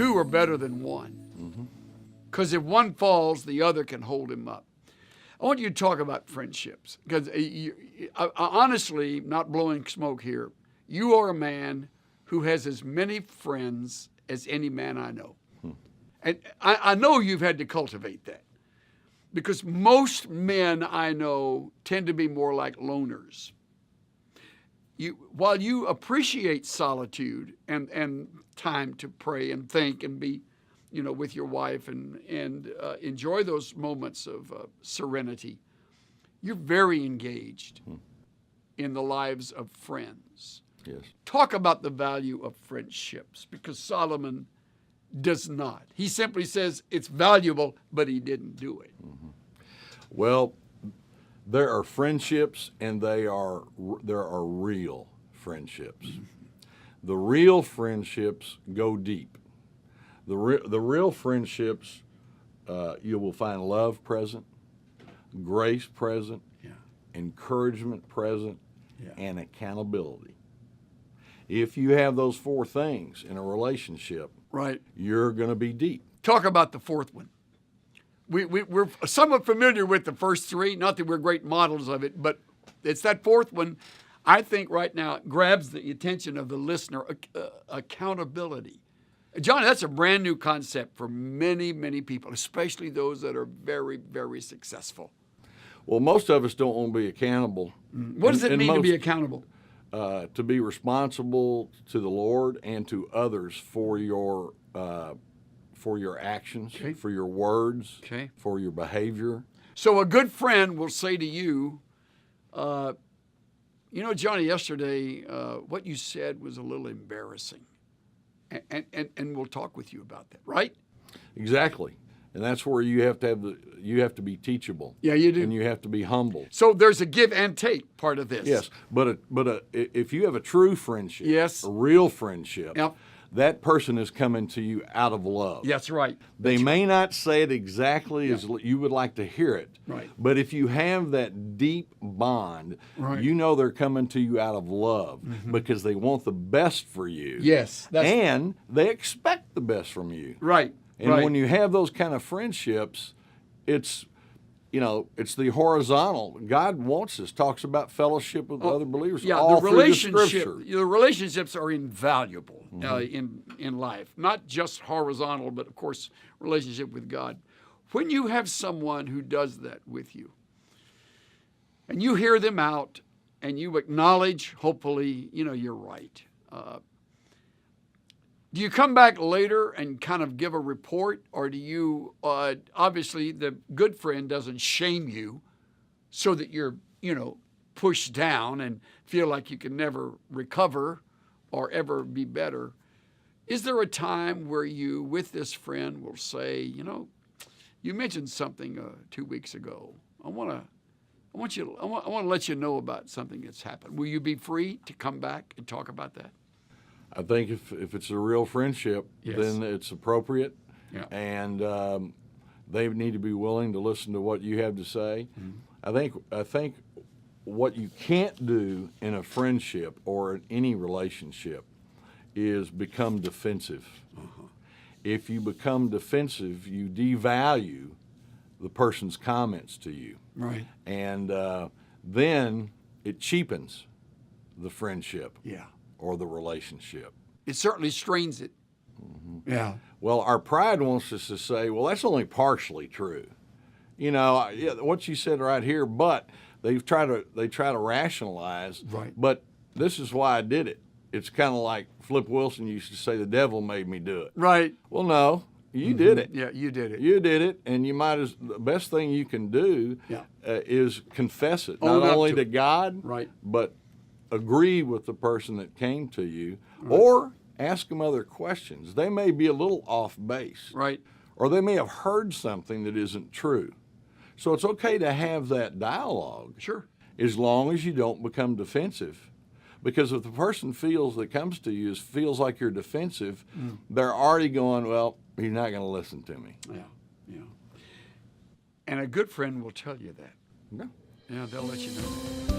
two are better than one. Because if one falls, the other can hold him up. I want you to talk about friendships. Because honestly, not blowing smoke here, you are a man who has as many friends as any man I know. And I know you've had to cultivate that. Because most men I know tend to be more like loners. While you appreciate solitude and time to pray and think and be, with your wife and enjoy those moments of serenity, you're very engaged in the lives of friends. Yes. Talk about the value of friendships, because Solomon does not. He simply says it's valuable, but he didn't do it. Well, there are friendships, and there are real friendships. The real friendships go deep. The real friendships, you will find love present, grace present, encouragement present, and accountability. If you have those four things in a relationship, right, you're going to be deep. Talk about the fourth one. We're somewhat familiar with the first three, not that we're great models of it, but it's that fourth one, I think right now, grabs the attention of the listener, accountability. John, that's a brand new concept for many, many people, especially those that are very, very successful. Well, most of us don't want to be accountable. What does it mean to be accountable? To be responsible to the Lord and to others for your actions, for your words, for your behavior. So a good friend will say to you, Johnny, yesterday what you said was a little embarrassing. And we'll talk with you about that, right? Exactly. And that's where you have to be teachable. Yeah, you do. And you have to be humble. So there's a give and take part of this. Yes, but if you have a true friendship, yes, a real friendship, yep, that person is coming to you out of love. That's right. They may not say it exactly as you would like to hear it, right, but if you have that deep bond, right, you know they're coming to you out of love because they want the best for you. Yes. And they expect the best from you. Right. And when you have those kind of friendships, it's the horizontal. God wants us, talks about fellowship with other believers all through the Scripture. The relationships are invaluable in life, not just horizontal, but of course, relationship with God. When you have someone who does that with you, and you hear them out, and you acknowledge, hopefully, you're right. Do you come back later and kind of give a report, or do you, obviously the good friend doesn't shame you so that you're, pushed down and feel like you can never recover or ever be better? Is there a time where you, with this friend, will say, you mentioned something 2 weeks ago. I want to let you know about something that's happened. Will you be free to come back and talk about that? I think if it's a real friendship, then it's appropriate, and they need to be willing to listen to what you have to say. I think what you can't do in a friendship or in any relationship is become defensive. If you become defensive, you devalue the person's comments to you, right? And then it cheapens the friendship. Yeah. Or the relationship. It certainly strains it. Yeah. Well, our pride wants us to say, well, that's only partially true. What you said right here, but they try to rationalize. Right. But this is why I did it. It's kind of like Flip Wilson used to say, the devil made me do it. Right. Well, no, you did it. Yeah, you did it. You did it, and the best thing you can do is confess it, not only to God, right, but agree with the person that came to you, or ask them other questions. They may be a little off base, right, or they may have heard something that isn't true. So it's okay to have that dialogue, sure, as long as you don't become defensive. Because if the person that comes to you feels like you're defensive, they're already going, well, he's not going to listen to me. Yeah. And a good friend will tell you that. Yeah. Yeah, they'll let you know.